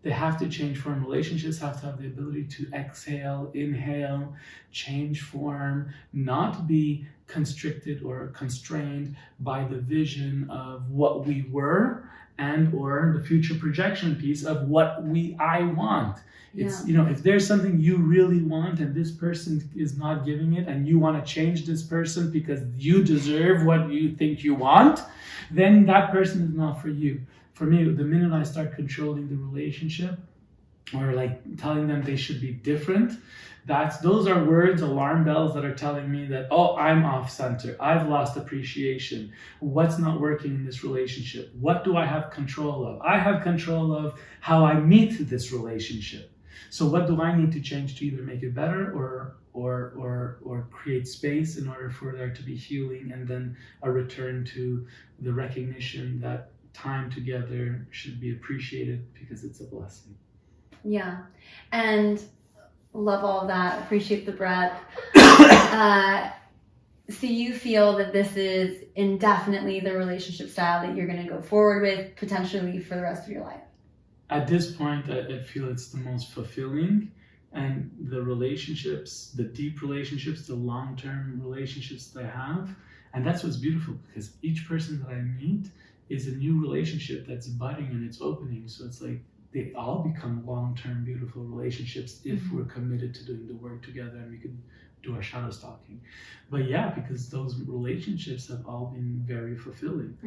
They have to change form. Relationships have to have the ability to exhale, inhale, change form, not be constricted or constrained by the vision of what we were and or the future projection piece of what I want. It's, if there's something you really want and this person is not giving it and you want to change this person because you deserve what you think you want, then that person is not for you. For me, the minute I start controlling the relationship or like telling them they should be different, those are words, alarm bells that are telling me that, I'm off center. I've lost appreciation. What's not working in this relationship? What do I have control of? I have control of how I meet this relationship. So what do I need to change to either make it better or create space in order for there to be healing and then a return to the recognition that time together should be appreciated because it's a blessing. Yeah. And love all of that. Appreciate the breath. So you feel that this is indefinitely the relationship style that you're going to go forward with potentially for the rest of your life? At this point, I feel it's the most fulfilling, and the relationships, the deep relationships, the long-term relationships that I have. And that's what's beautiful, because each person that I meet is a new relationship that's budding and it's opening. So it's like they all become long-term beautiful relationships if we're committed to doing the work together and we can do our shadow stalking. But yeah, because those relationships have all been very fulfilling.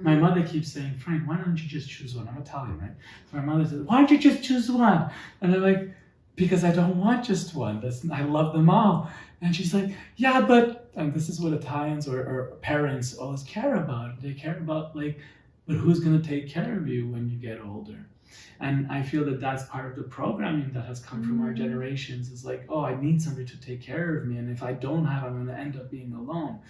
My mother keeps saying, Frank, why don't you just choose one? I'm Italian, right? So my mother says, why don't you just choose one? And I'm like, because I don't want just one. I love them all. And she's like, yeah, but, and this is what Italians or parents always care about. They care about but who's going to take care of you when you get older? And I feel that that's part of the programming that has come from our generations. Is like, I need somebody to take care of me. And if I don't have, I'm going to end up being alone.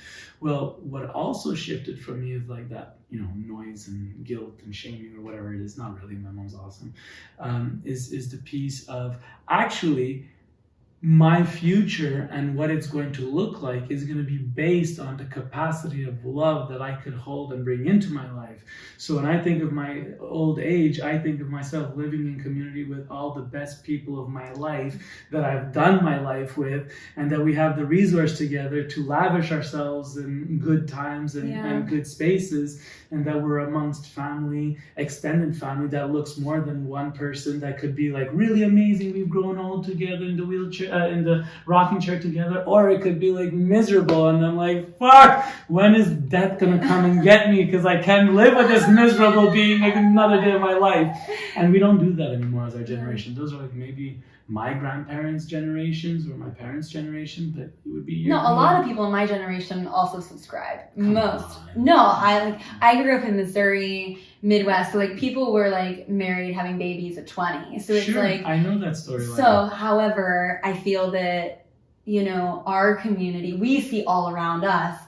Well, what also shifted for me is like that, noise and guilt and shaming or whatever it is. Not really, my mom's awesome. Is the piece of actually my future and what it's going to look like is going to be based on the capacity of love that I could hold and bring into my life. So when I think of my old age, I think of myself living in community with all the best people of my life that I've done my life with, and that we have the resource together to lavish ourselves in good times and good spaces, and that we're amongst family, extended family that looks more than one person, that could be like really amazing. We've grown old together in the wheelchair. in the rocking chair together, or it could be like miserable, and I'm like, fuck, when is death gonna come and get me? Because I can't live with this miserable being like another day of my life. And we don't do that anymore as our generation. Those are like maybe my grandparents' generations or my parents' generation, but it would be a lot of people in my generation also subscribe. I grew up in Missouri, Midwest, so like people were like married, having babies at 20. So it's like, I know that story. So, however, I feel that, you know, our community, we see all around us,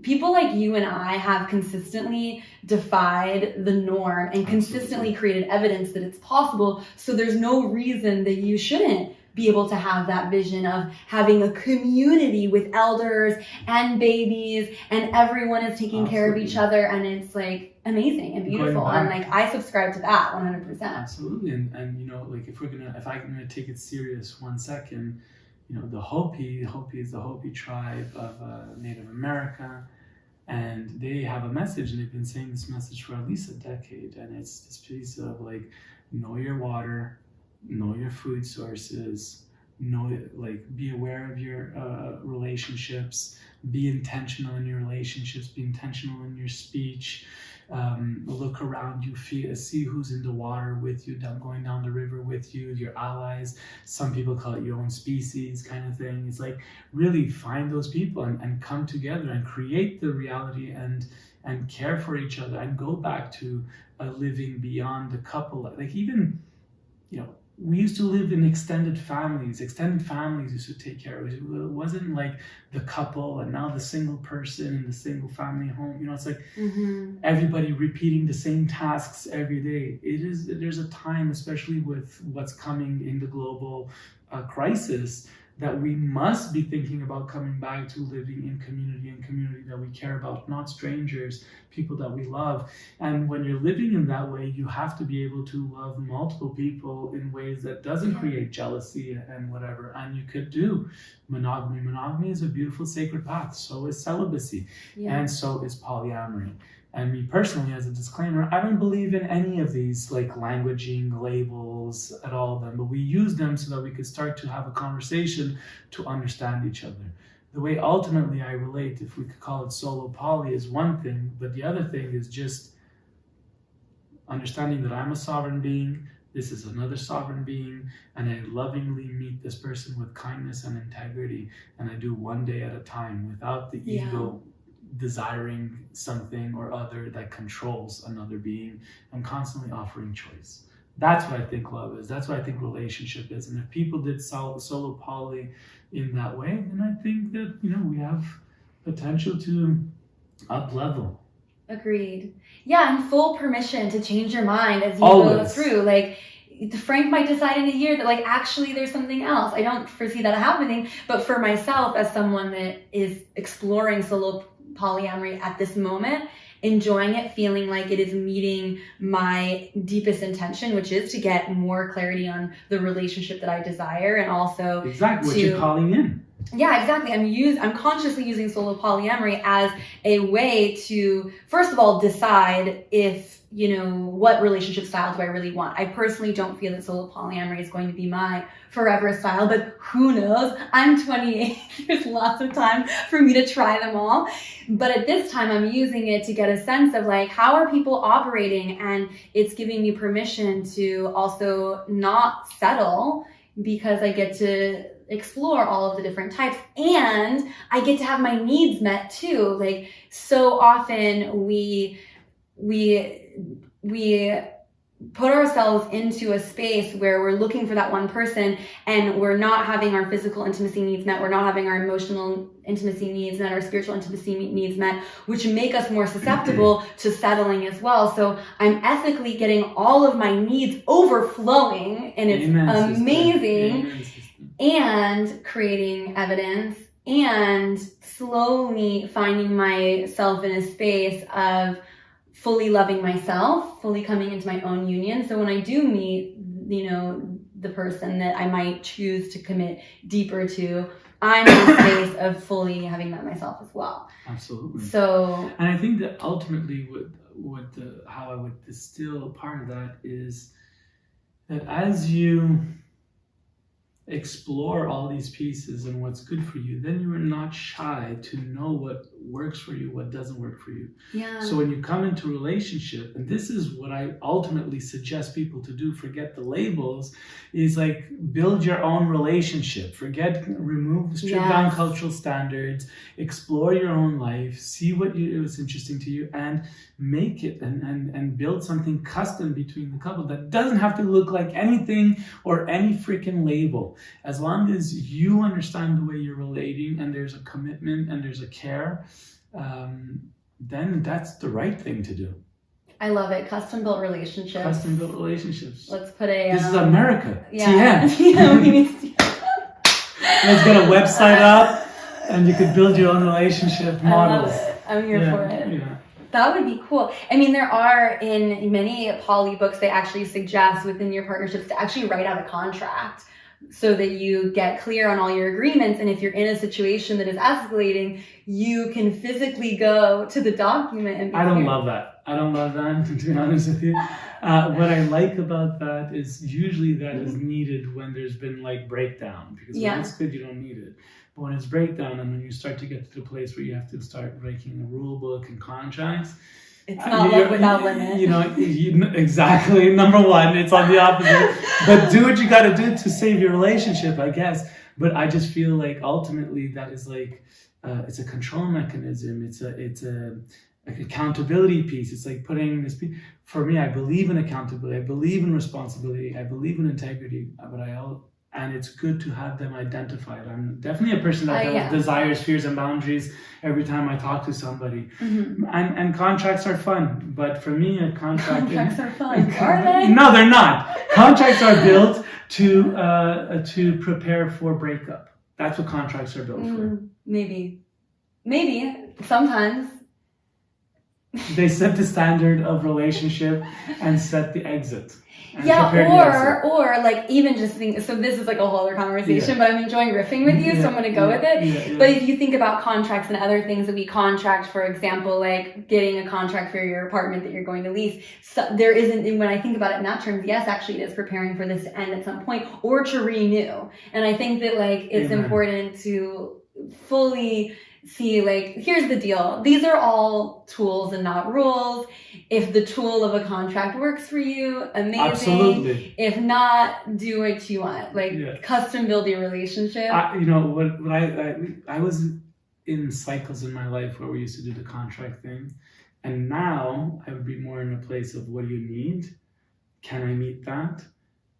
people like you and I have consistently defied the norm and consistently created evidence that it's possible. So there's no reason that you shouldn't be able to have that vision of having a community with elders and babies, and everyone is taking care of each other, and it's like amazing and beautiful. And like I subscribe to that 100%. Absolutely. And you know, like if I'm gonna take it serious 1 second, you know, the Hopi is the Hopi tribe of Native America, and they have a message, and they've been saying this message for at least a decade, and it's this piece of like, know your water, know your food sources, be aware of your relationships, be intentional in your relationships, be intentional in your speech, look around you, see who's in the water with you, going down the river with you, your allies. Some people call it your own species kind of thing. It's like really find those people and come together and create the reality and care for each other and go back to living beyond the couple. Like even, you know, we used to live in extended families. Extended families used to take care of it. It wasn't like the couple and now the single person in the single family home. You know, it's like everybody repeating the same tasks every day. There's a time, especially with what's coming in the global crisis, that we must be thinking about coming back to living in community and community that we care about, not strangers, people that we love. And when you're living in that way, you have to be able to love multiple people in ways that doesn't create jealousy and whatever. And you could do monogamy. Monogamy is a beautiful sacred path. So is celibacy. And so is polyamory. And me personally, as a disclaimer, I don't believe in any of these like languaging labels at all of them, but we use them so that we could start to have a conversation to understand each other. The way ultimately I relate, if we could call it solo poly, is one thing, but the other thing is just understanding that I'm a sovereign being, this is another sovereign being, and I lovingly meet this person with kindness and integrity, and I do one day at a time without the ego desiring something or other that controls another being. I'm constantly offering choice. That's what I think love is. That's what I think relationship is. And if people did solo poly in that way, then I think that, you know, we have potential to up level. Agreed. Yeah, and full permission to change your mind as you go through. Like Frank might decide in a year that like actually there's something else. I don't foresee that happening, but for myself as someone that is exploring solo polyamory at this moment, enjoying it, feeling like it is meeting my deepest intention, which is to get more clarity on the relationship that I desire, and also what you're calling in. Yeah, exactly. I'm consciously using solo polyamory as a way to, first of all, decide if, you know, what relationship style do I really want. I personally don't feel that solo polyamory is going to be my forever style, but who knows? I'm 28. There's lots of time for me to try them all. But at this time, I'm using it to get a sense of like, how are people operating? And it's giving me permission to also not settle, because I get to explore all of the different types, and I get to have my needs met too. Like so often we put ourselves into a space where we're looking for that one person, and we're not having our physical intimacy needs met, we're not having our emotional intimacy needs met, our spiritual intimacy needs met, which make us more susceptible to settling as well. So I'm ethically getting all of my needs overflowing, and it's amazing, and creating evidence, and slowly finding myself in a space of fully loving myself, fully coming into my own union. So when I do meet, you know, the person that I might choose to commit deeper to, I'm in a space of fully having met myself as well. Absolutely. So, and I think that ultimately how I would distill part of that is that as you explore all these pieces and what's good for you, then you are not shy to know what works for you, what doesn't work for you. Yeah. So when you come into a relationship, and this is what I ultimately suggest people to do, forget the labels, is like build your own relationship. Strip down cultural standards, explore your own life, see what is interesting to you, and make it and build something custom between the couple that doesn't have to look like anything or any freaking label. As long as you understand the way you're relating and there's a commitment and there's a care, then that's the right thing to do. I love it. Custom built relationships. Custom built relationships. Let's put a. This is America. Yeah. TM. Yeah, we need to. Let's get a website up, and you could build your own relationship models. I love it. I'm here for it. Yeah. That would be cool. I mean, there are in many poly books, they actually suggest within your partnerships to actually write out a contract so that you get clear on all your agreements. And if you're in a situation that is escalating, you can physically go to the document and be I don't clear. love that. I don't love that, to be honest with you. What I like about that is usually that is needed when there's been like breakdown, because when it's good, you don't need it. But when it's breakdown and when you start to get to the place where you have to start breaking a rule book and contracts, it's not love without limit. Exactly. Number one, it's on the opposite. But do what you got to do to save your relationship, I guess. But I just feel like ultimately that is like it's a control mechanism. It's a accountability piece. It's like putting this piece. For me, I believe in accountability. I believe in responsibility. I believe in integrity. And it's good to have them identified. I'm definitely a person that has desires, fears, and boundaries every time I talk to somebody. Mm-hmm. And contracts are fun, but for me, a contract... Contracts are fun, are they? No, they're not. Contracts are built to prepare for breakup. That's what contracts are built for. Maybe. Sometimes. They set the standard of relationship and set the exit. Or like even just think, so this is like a whole other conversation, but I'm enjoying riffing with you, so I'm going to go with it. But if you think about contracts and other things that we contract, for example, like getting a contract for your apartment that you're going to lease, so there isn't, when I think about it in that terms, yes, actually it is preparing for this to end at some point or to renew. And I think that like it's important to fully see, like, here's the deal. These are all tools and not rules. If the tool of a contract works for you, amazing. Absolutely. If not, do what you want. Like, custom build your relationship. I was in cycles in my life where we used to do the contract thing. And now I would be more in a place of, what do you need? Can I meet that?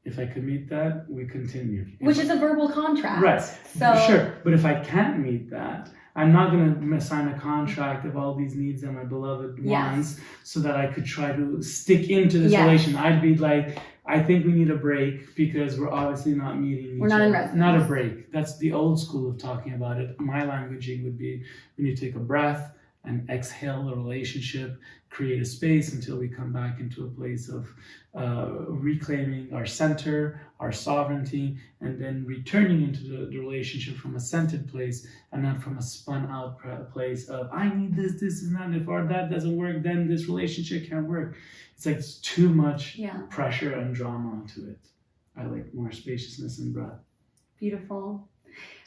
If I could meet that, we continue. Which is a verbal contract. Right. So, sure. But if I can't meet that, I'm not going to sign a contract of all these needs that my beloved wants so that I could try to stick into this relation. I'd be like, I think we need a break because we're obviously not meeting each other. We're not in resonance. Not a break. That's the old school of talking about it. My languaging would be, we need to take a breath and exhale the relationship, create a space until we come back into a place of reclaiming our center, our sovereignty, and then returning into the relationship from a centered place and not from a spun out place of, I need this and that. If that doesn't work, then this relationship can't work. It's like it's too much pressure and drama onto it. I like more spaciousness and breath. Beautiful.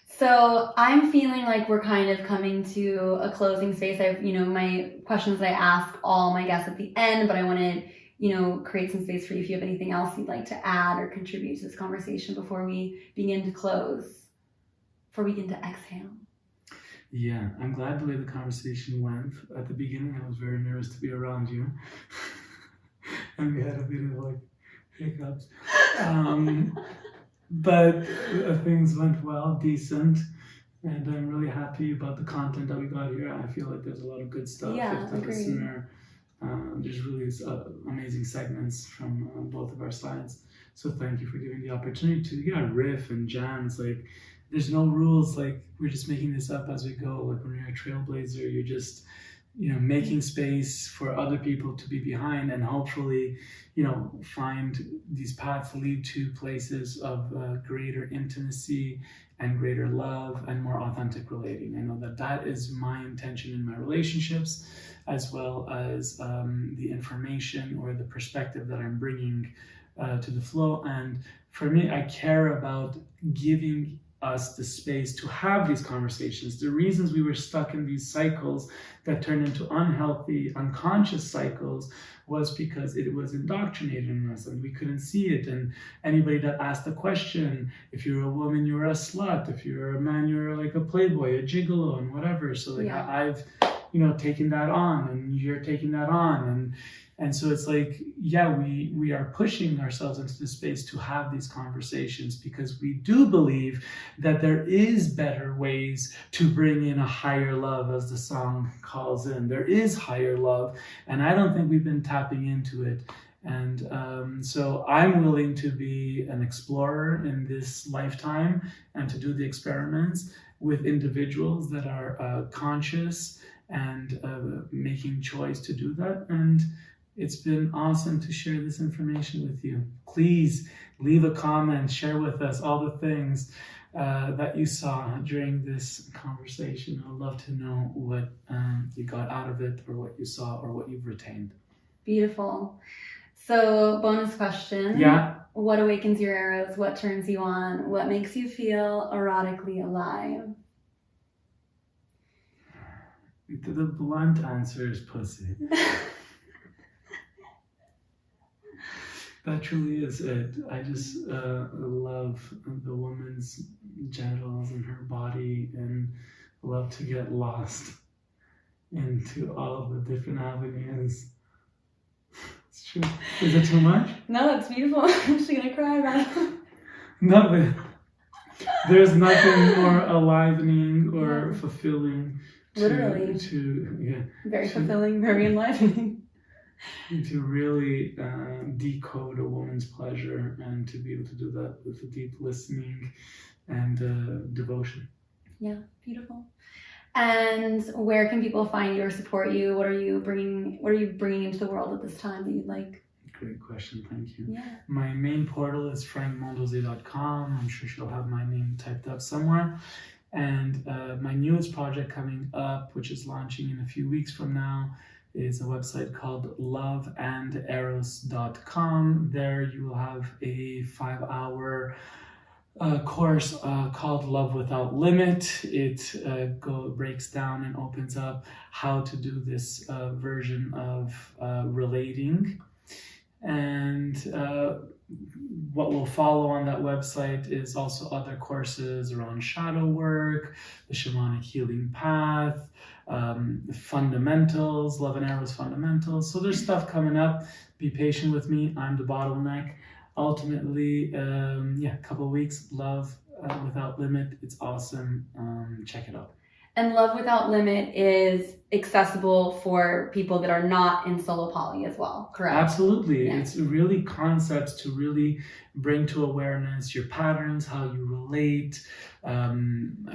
So I'm feeling like we're kind of coming to a closing space. My questions that I ask all my guests at the end, but I want to, create some space for you if you have anything else you'd like to add or contribute to this conversation before we begin to close, before we begin to exhale. Yeah, I'm glad the way the conversation went. At the beginning, I was very nervous to be around you. And we had a bit of like hiccups. But things went well, decent, and I'm really happy about the content that we got here. I feel like there's a lot of good stuff. Yeah, if the listener, there's really amazing segments from both of our sides. So thank you for giving the opportunity to riff and jam. It's like there's no rules. Like we're just making this up as we go. Like when you're a trailblazer, you're just making space for other people to be behind and hopefully, find these paths lead to places of greater intimacy and greater love and more authentic relating. I know that is my intention in my relationships, as well as the information or the perspective that I'm bringing to the flow. And for me, I care about giving us the space to have these conversations. The reasons we were stuck in these cycles that turned into unhealthy, unconscious cycles was because it was indoctrinated in us and we couldn't see it. And anybody that asked a question, if you're a woman, you're a slut. If you're a man, you're like a playboy, a gigolo, and whatever. So like I've, taken that on, and you're taking that on. And so it's like, we are pushing ourselves into the space to have these conversations because we do believe that there is better ways to bring in a higher love, as the song calls in. There is higher love, and I don't think we've been tapping into it. And so I'm willing to be an explorer in this lifetime and to do the experiments with individuals that are conscious and making choice to do that. And it's been awesome to share this information with you. Please leave a comment, share with us all the things that you saw during this conversation. I'd love to know what you got out of it, or what you saw, or what you've retained. Beautiful. So, bonus question. Yeah. What awakens your Eros? What turns you on? What makes you feel erotically alive? The blunt answer is pussy. That truly is it. I just love the woman's genitals and her body, and love to get lost into all of the different avenues. It's true. Is it too much? No, that's beautiful. I'm actually gonna cry about it. No, but there's nothing more enlivening or fulfilling. Literally. Very fulfilling, very enlivening. To really decode a woman's pleasure, and to be able to do that with a deep listening and devotion. Yeah, beautiful. And where can people find you or support you? What are you bringing into the world at this time that you'd like? Great question, thank you. Yeah. My main portal is frankmondose.com. I'm sure she'll have my name typed up somewhere. And my newest project coming up, which is launching in a few weeks from now, is a website called loveanderos.com. There you will have a 5-hour course called Love Without Limit. It breaks down and opens up how to do this version of relating. And what will follow on that website is also other courses around shadow work, the shamanic healing path, fundamentals, Love and Eros fundamentals. So there's stuff coming up. Be patient with me. I'm the bottleneck. Ultimately, a couple of weeks, Love Without Limit. It's awesome. Check it out. And Love Without Limit is accessible for people that are not in solo poly as well, correct? Absolutely. Yeah. It's really concepts to really bring to awareness your patterns, how you relate, a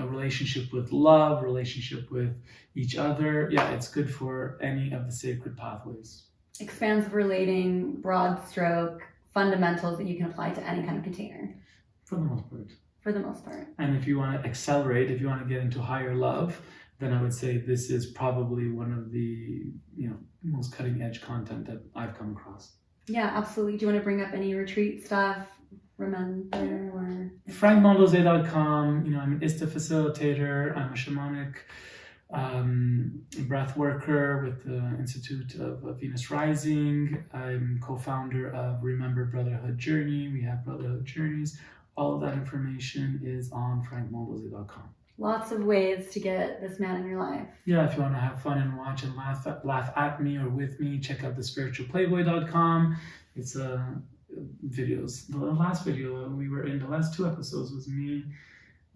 relationship with love, relationship with each other. Yeah, it's good for any of the sacred pathways. Expansive relating, broad stroke, fundamentals that you can apply to any kind of container. For the most part. For the most part. And if you want to accelerate, if you want to get into higher love, then I would say this is probably one of the most cutting edge content that I've come across. Yeah, absolutely. Do you want to bring up any retreat stuff? Remember or frankmondose.com. I'm an ISTA facilitator. I'm a shamanic breath worker with the Institute of Venus Rising. I'm co-founder of Remember Brotherhood Journey. We have Brotherhood Journeys. All of that information is on frankmondose.com. Lots of ways to get this man in your life. Yeah, if you want to have fun and watch and laugh at me or with me, check out the spiritualplayboy.com. It's videos. The last video we were in, the last 2 episodes, was me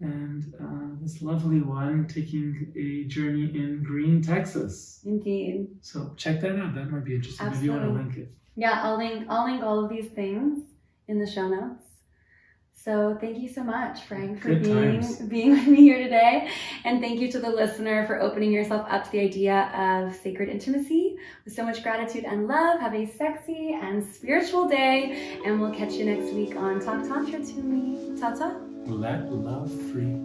and this lovely one taking a journey in Green, Texas. Indeed. So check that out. That might be interesting. Absolutely. If you want to link it. Yeah, I'll link all of these things in the show notes. So thank you so much, Frank, for being with me here today. And thank you to the listener for opening yourself up to the idea of sacred intimacy. With so much gratitude and love, have a sexy and spiritual day. And we'll catch you next week on Talk Tantra to me. Ta-ta. Let love free.